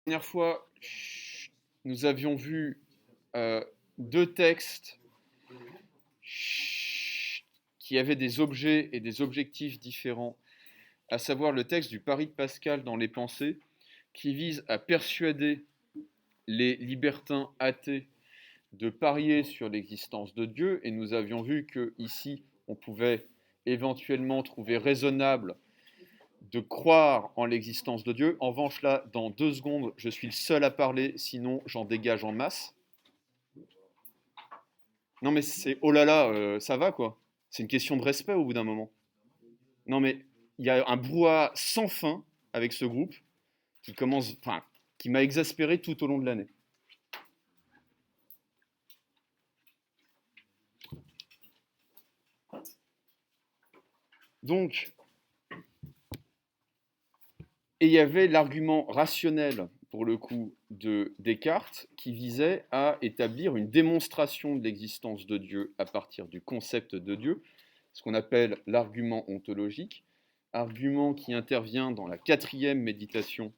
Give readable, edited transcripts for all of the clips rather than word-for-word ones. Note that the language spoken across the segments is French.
Dernière fois, nous avions vu deux textes qui avaient des objets et des objectifs différents, à savoir le texte du Pari de Pascal dans les pensées, qui vise à persuader les libertins athées de parier sur l'existence de Dieu, et nous avions vu que ici on pouvait éventuellement trouver raisonnable de croire en l'existence de Dieu. En revanche, là, dans 2 secondes, je suis le seul à parler, sinon j'en dégage en masse. Non mais c'est oh là là, ça va quoi. C'est une question de respect au bout d'un moment. Non mais il y a un brouhaha sans fin avec ce groupe qui commence, enfin, qui m'a exaspéré tout au long de l'année. Donc, et il y avait l'argument rationnel, pour le coup, de Descartes, qui visait à établir une démonstration de l'existence de Dieu à partir du concept de Dieu, ce qu'on appelle l'argument ontologique, argument qui intervient dans la 4e méditation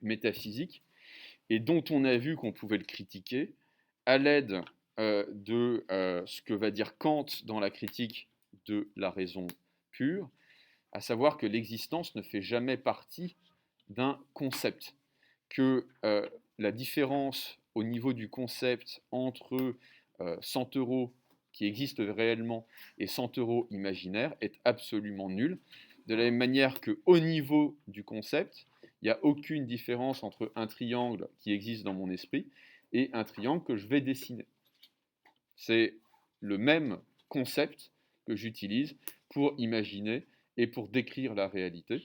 métaphysique, et dont on a vu qu'on pouvait le critiquer à l'aide de ce que va dire Kant dans la critique de la raison pure, à savoir que l'existence ne fait jamais partie d'un concept, que la différence au niveau du concept entre 100 euros qui existe réellement et 100 euros imaginaires est absolument nulle, de la même manière qu'au niveau du concept, il n'y a aucune différence entre un triangle qui existe dans mon esprit et un triangle que je vais dessiner. C'est le même concept que j'utilise pour imaginer et pour décrire la réalité.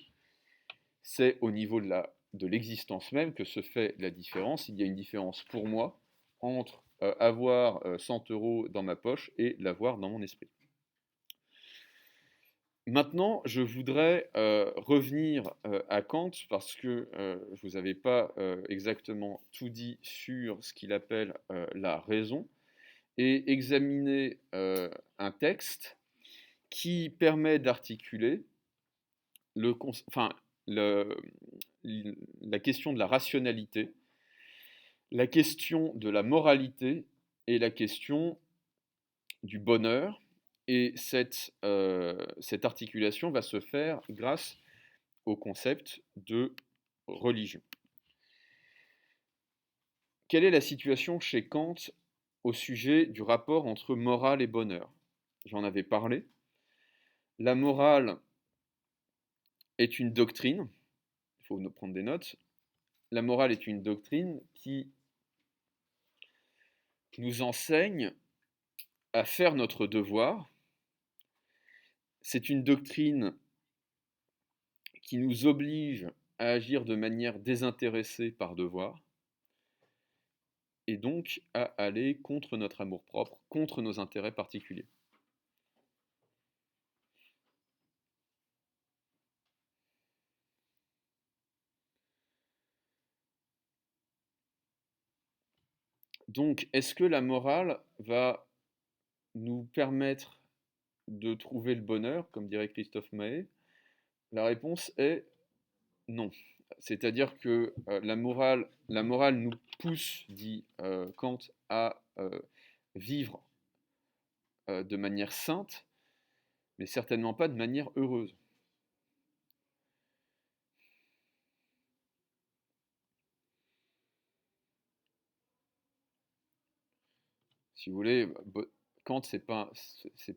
C'est au niveau de l'existence même que se fait la différence. Il y a une différence pour moi entre avoir 100 euros dans ma poche et l'avoir dans mon esprit. Maintenant, je voudrais revenir à Kant parce que je ne vous avais pas exactement tout dit sur ce qu'il appelle la raison et examiner un texte qui permet d'articuler le, la question de la rationalité, la question de la moralité et la question du bonheur. Et cette articulation va se faire grâce au concept de religion. Quelle est la situation chez Kant au sujet du rapport entre morale et bonheur? J'en avais parlé. La morale est une doctrine, il faut nous prendre des notes. La morale est une doctrine qui nous enseigne à faire notre devoir. C'est une doctrine qui nous oblige à agir de manière désintéressée par devoir, et donc à aller contre notre amour-propre, contre nos intérêts particuliers. Donc, est-ce que la morale va nous permettre de trouver le bonheur, comme dirait Christophe Maé? La réponse est non. C'est-à-dire que la morale nous pousse, dit Kant, à vivre de manière sainte, mais certainement pas de manière heureuse. Si vous voulez, Kant, c'est pas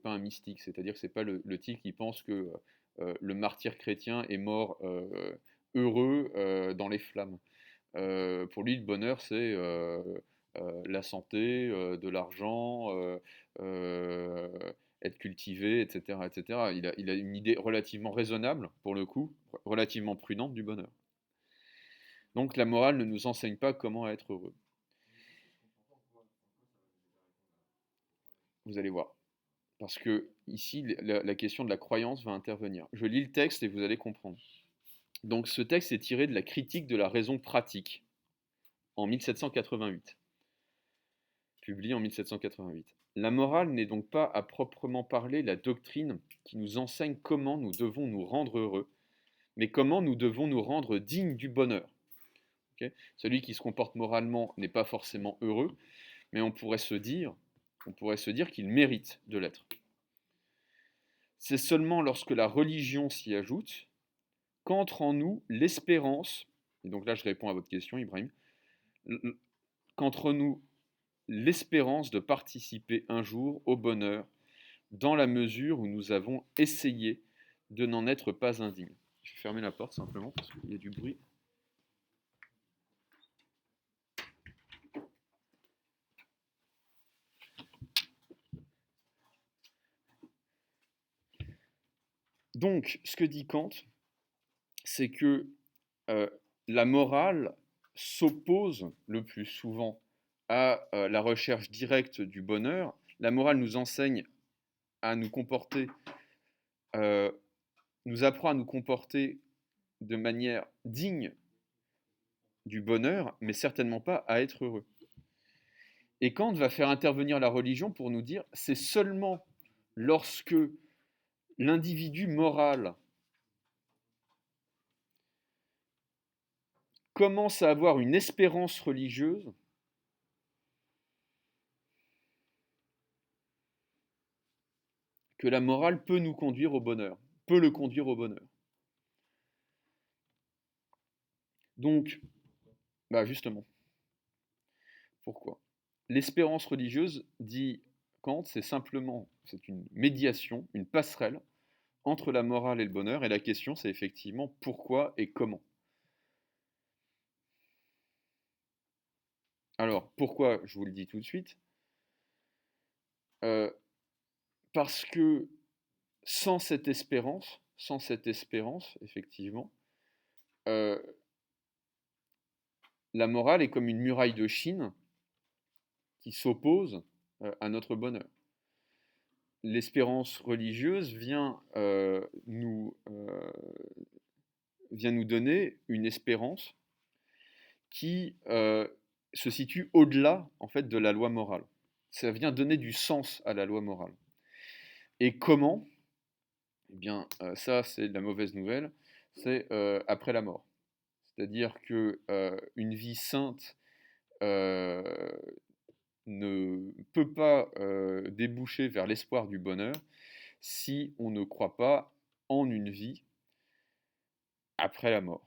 un mystique, c'est-à-dire que c'est pas le type qui pense que le martyr chrétien est mort heureux dans les flammes. Pour lui, le bonheur, c'est la santé, de l'argent, être cultivé, etc., etc. Il a une idée relativement raisonnable, pour le coup, relativement prudente du bonheur. Donc la morale ne nous enseigne pas comment être heureux. Vous allez voir. Parce que ici, la question de la croyance va intervenir. Je lis le texte et vous allez comprendre. Donc ce texte est tiré de la critique de la raison pratique en 1788, publié en 1788. La morale n'est donc pas à proprement parler la doctrine qui nous enseigne comment nous devons nous rendre heureux, mais comment nous devons nous rendre dignes du bonheur. Celui qui se comporte moralement n'est pas forcément heureux, mais on pourrait se dire qu'il mérite de l'être. C'est seulement lorsque la religion s'y ajoute qu'entre en nous l'espérance, et donc là je réponds à votre question Ibrahim, qu'entre nous l'espérance de participer un jour au bonheur, dans la mesure où nous avons essayé de n'en être pas indignes. Je vais fermer la porte simplement parce qu'il y a du bruit. Donc, ce que dit Kant, c'est que la morale s'oppose le plus souvent à la recherche directe du bonheur. La morale nous enseigne à nous comporter, nous apprend à nous comporter de manière digne du bonheur, mais certainement pas à être heureux. Et Kant va faire intervenir la religion pour nous dire c'est seulement lorsque l'individu moral commence à avoir une espérance religieuse que la morale peut nous conduire au bonheur, peut le conduire au bonheur. Donc, justement, pourquoi? L'espérance religieuse, dit Kant, c'est une médiation, une passerelle entre la morale et le bonheur, et la question c'est effectivement pourquoi et comment. Alors, pourquoi? Je vous le dis tout de suite. Parce que sans cette espérance, effectivement, la morale est comme une muraille de Chine qui s'oppose à notre bonheur. L'espérance religieuse vient nous donner une espérance qui se situe au-delà en fait de la loi morale. Ça vient donner du sens à la loi morale. Et comment? Eh bien, ça c'est la mauvaise nouvelle, c'est après la mort. C'est-à-dire que une vie sainte ne peut pas déboucher vers l'espoir du bonheur si on ne croit pas en une vie après la mort.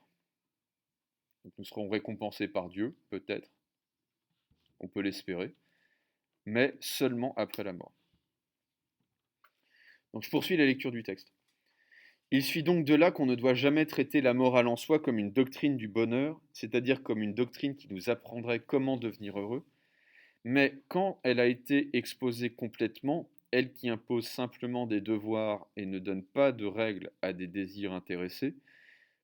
Donc nous serons récompensés par Dieu, peut-être, on peut l'espérer, mais seulement après la mort. Donc je poursuis la lecture du texte. Il suit donc de là qu'on ne doit jamais traiter la morale en soi comme une doctrine du bonheur, c'est-à-dire comme une doctrine qui nous apprendrait comment devenir heureux, mais quand elle a été exposée complètement, elle qui impose simplement des devoirs et ne donne pas de règles à des désirs intéressés,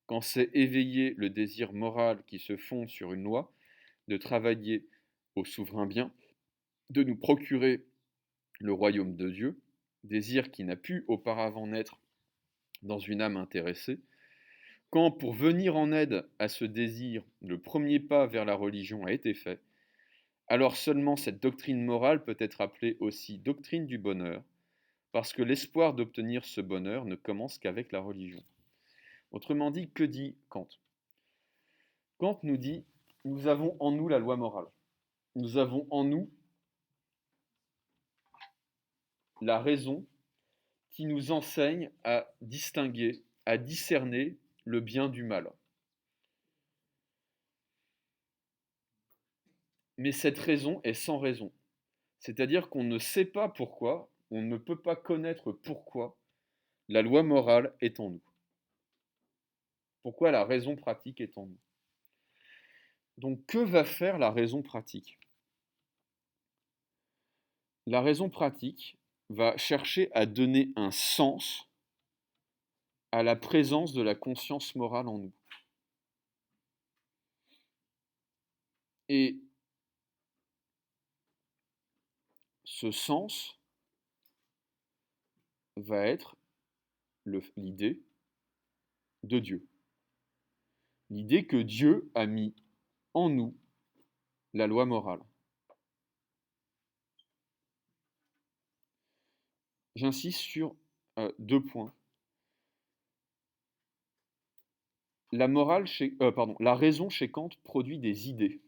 quand c'est éveillé le désir moral qui se fonde sur une loi, de travailler au souverain bien, de nous procurer le royaume de Dieu, désir qui n'a pu auparavant naître dans une âme intéressée, quand pour venir en aide à ce désir, le premier pas vers la religion a été fait, alors seulement cette doctrine morale peut être appelée aussi doctrine du bonheur, parce que l'espoir d'obtenir ce bonheur ne commence qu'avec la religion. Autrement dit, que dit Kant? Kant nous dit, nous avons en nous la loi morale. Nous avons en nous la raison qui nous enseigne à distinguer, à discerner le bien du mal. Mais cette raison est sans raison. C'est-à-dire qu'on ne sait pas pourquoi, on ne peut pas connaître pourquoi la loi morale est en nous. Pourquoi la raison pratique est en nous. Donc que va faire la raison pratique? La raison pratique va chercher à donner un sens à la présence de la conscience morale en nous. Et ce sens va être l'idée de Dieu. L'idée que Dieu a mis en nous la loi morale. J'insiste sur deux points. la raison chez Kant produit des idées.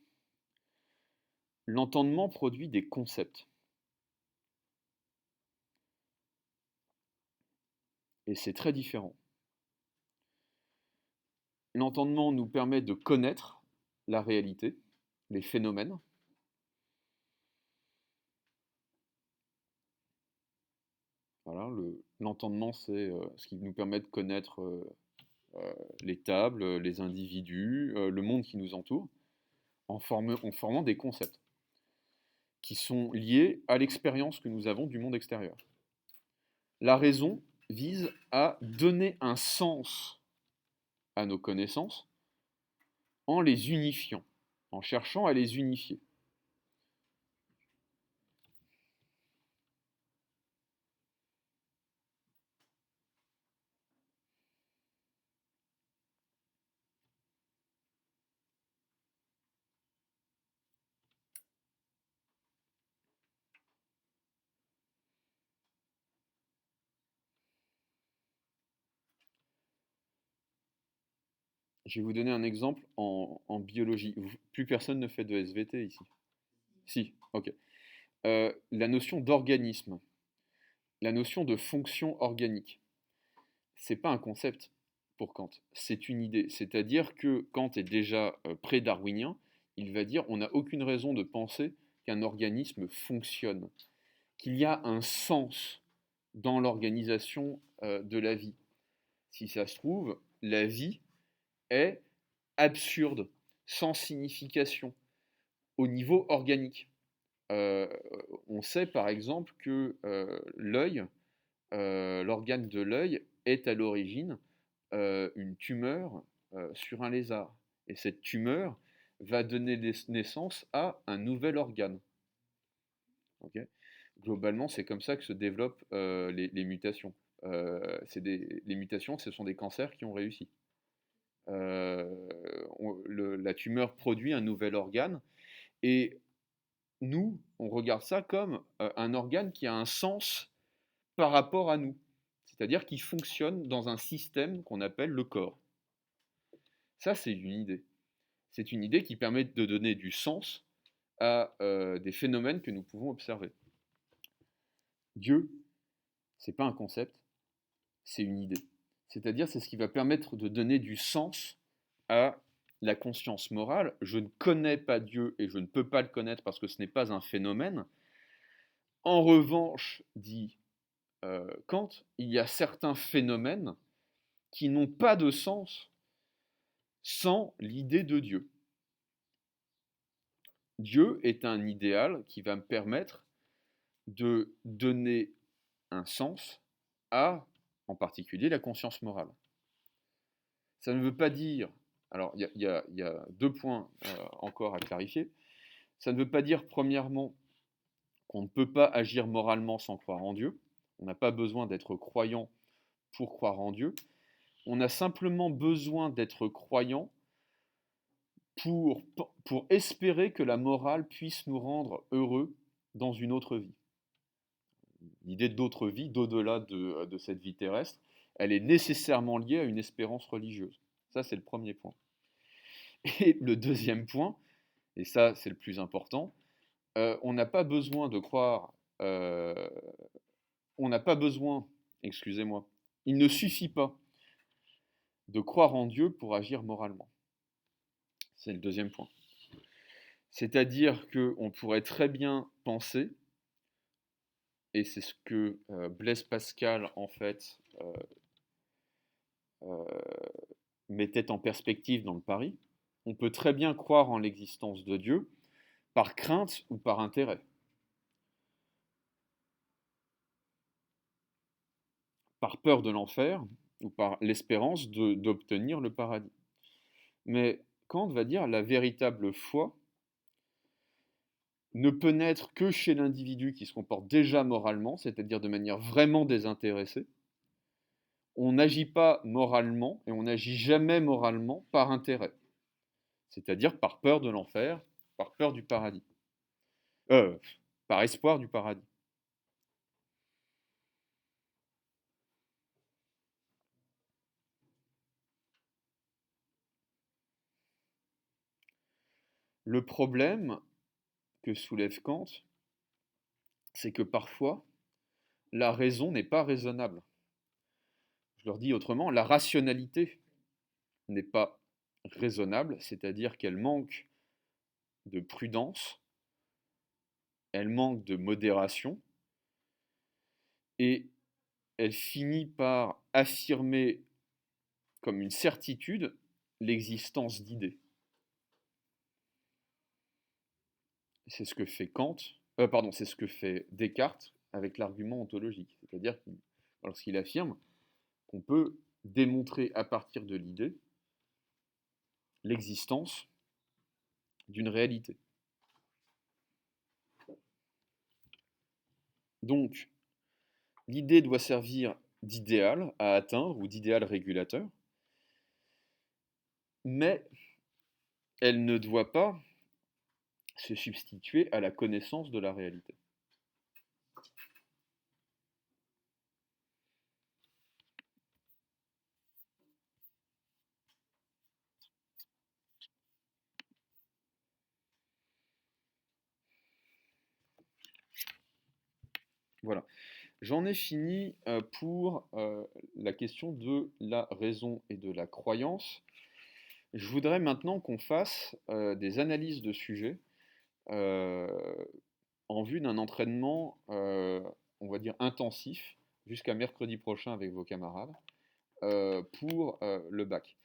L'entendement produit des concepts. Et c'est très différent. L'entendement nous permet de connaître la réalité, les phénomènes. Voilà, l'entendement, c'est ce qui nous permet de connaître les tables, les individus, le monde qui nous entoure, en formant des concepts qui sont liés à l'expérience que nous avons du monde extérieur. La raison vise à donner un sens à nos connaissances en les unifiant, en cherchant à les unifier. Je vais vous donner un exemple en biologie. Plus personne ne fait de SVT ici. Si, ok. La notion d'organisme, la notion de fonction organique, c'est pas un concept pour Kant, c'est une idée. C'est-à-dire que Kant est déjà pré-darwinien, il va dire on n'a aucune raison de penser qu'un organisme fonctionne, qu'il y a un sens dans l'organisation de la vie. Si ça se trouve, la vie est absurde, sans signification, au niveau organique. On sait par exemple que l'œil, l'organe de l'œil, est à l'origine une tumeur sur un lézard. Et cette tumeur va donner naissance à un nouvel organe. Okay. Globalement, c'est comme ça que se développent les mutations. Les mutations, ce sont des cancers qui ont réussi. La tumeur produit un nouvel organe et nous, on regarde ça comme un organe qui a un sens par rapport à nous, c'est-à-dire qui fonctionne dans un système qu'on appelle le corps. Ça, c'est une idée. C'est une idée qui permet de donner du sens à des phénomènes que nous pouvons observer. Dieu, c'est pas un concept, c'est une idée. C'est-à-dire, c'est ce qui va permettre de donner du sens à la conscience morale. Je ne connais pas Dieu et je ne peux pas le connaître parce que ce n'est pas un phénomène. En revanche, dit Kant, il y a certains phénomènes qui n'ont pas de sens sans l'idée de Dieu. Dieu est un idéal qui va me permettre de donner un sens à, en particulier, la conscience morale. Ça ne veut pas dire, alors il y a 2 points encore à clarifier. Ça ne veut pas dire, premièrement, qu'on ne peut pas agir moralement sans croire en Dieu. On n'a pas besoin d'être croyant pour croire en Dieu. On a simplement besoin d'être croyant pour espérer que la morale puisse nous rendre heureux dans une autre vie. L'idée d'autre vie, d'au-delà de cette vie terrestre, elle est nécessairement liée à une espérance religieuse. Ça, c'est le premier point. Et le deuxième point, et ça, c'est le plus important, on n'a pas besoin de croire... on n'a pas besoin, excusez-moi, il ne suffit pas de croire en Dieu pour agir moralement. C'est le deuxième point. C'est-à-dire qu'on pourrait très bien penser, et c'est ce que Blaise Pascal, en fait, mettait en perspective dans le Paris, on peut très bien croire en l'existence de Dieu par crainte ou par intérêt. Par peur de l'enfer ou par l'espérance d'obtenir le paradis. Mais Kant va dire la véritable foi ne peut naître que chez l'individu qui se comporte déjà moralement, c'est-à-dire de manière vraiment désintéressée. On n'agit pas moralement et on n'agit jamais moralement par intérêt, c'est-à-dire par peur de l'enfer, par peur du paradis, par espoir du paradis. Le problème que soulève Kant, c'est que parfois, la raison n'est pas raisonnable. Je leur dis autrement, la rationalité n'est pas raisonnable, c'est-à-dire qu'elle manque de prudence, elle manque de modération, et elle finit par affirmer comme une certitude l'existence d'idées. C'est ce que fait c'est ce que fait Descartes avec l'argument ontologique, c'est-à-dire lorsqu'il affirme qu'on peut démontrer à partir de l'idée l'existence d'une réalité. Donc, l'idée doit servir d'idéal à atteindre ou d'idéal régulateur, mais elle ne doit pas se substituer à la connaissance de la réalité. Voilà. J'en ai fini pour la question de la raison et de la croyance. Je voudrais maintenant qu'on fasse des analyses de sujets euh, en vue d'un entraînement, on va dire, intensif, jusqu'à mercredi prochain avec vos camarades, pour le bac.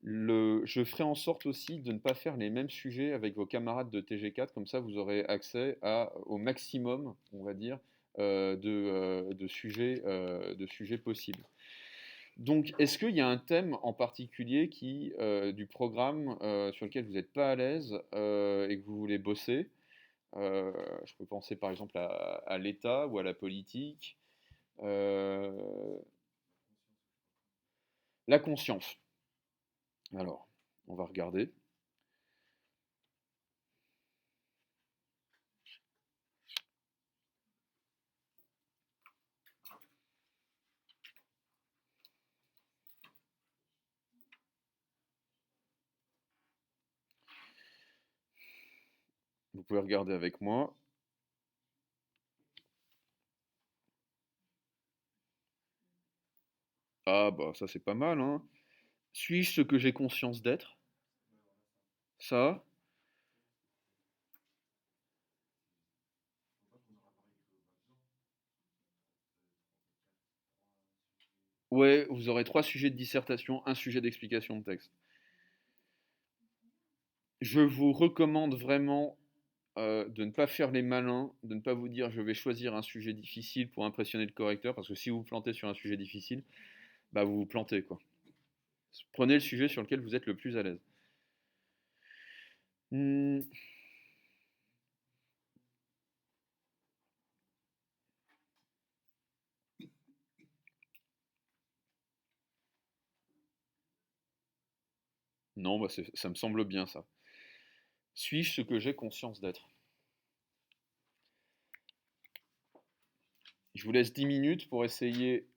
Je ferai en sorte aussi de ne pas faire les mêmes sujets avec vos camarades de TG4, comme ça vous aurez accès au maximum, on va dire, de sujets possibles. Donc, est-ce qu'il y a un thème en particulier du programme sur lequel vous n'êtes pas à l'aise et que vous voulez bosser? Je peux penser par exemple à l'État ou à la politique. Euh, la conscience. Alors, on va regarder. Vous pouvez regarder avec moi. Ah bah ça c'est pas mal, hein. Suis-je ce que j'ai conscience d'être? Ça? Ouais, vous aurez 3 sujets de dissertation, un sujet d'explication de texte. Je vous recommande vraiment de ne pas faire les malins, de ne pas vous dire je vais choisir un sujet difficile pour impressionner le correcteur, parce que si vous vous plantez sur un sujet difficile, bah vous vous plantez quoi. Prenez le sujet sur lequel vous êtes le plus à l'aise. Hmm, non, bah ça me semble bien ça. Suis-je ce que j'ai conscience d'être? Je vous laisse 10 minutes pour essayer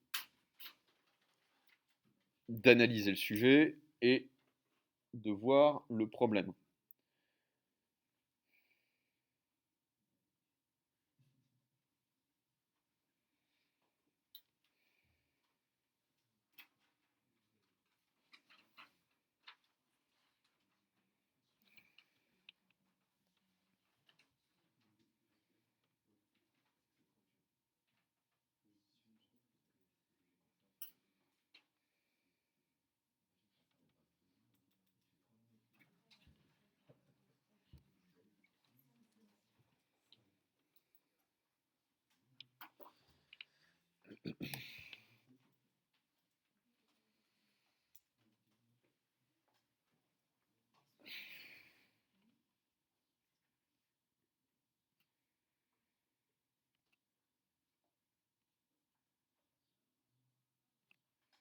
d'analyser le sujet et de voir le problème.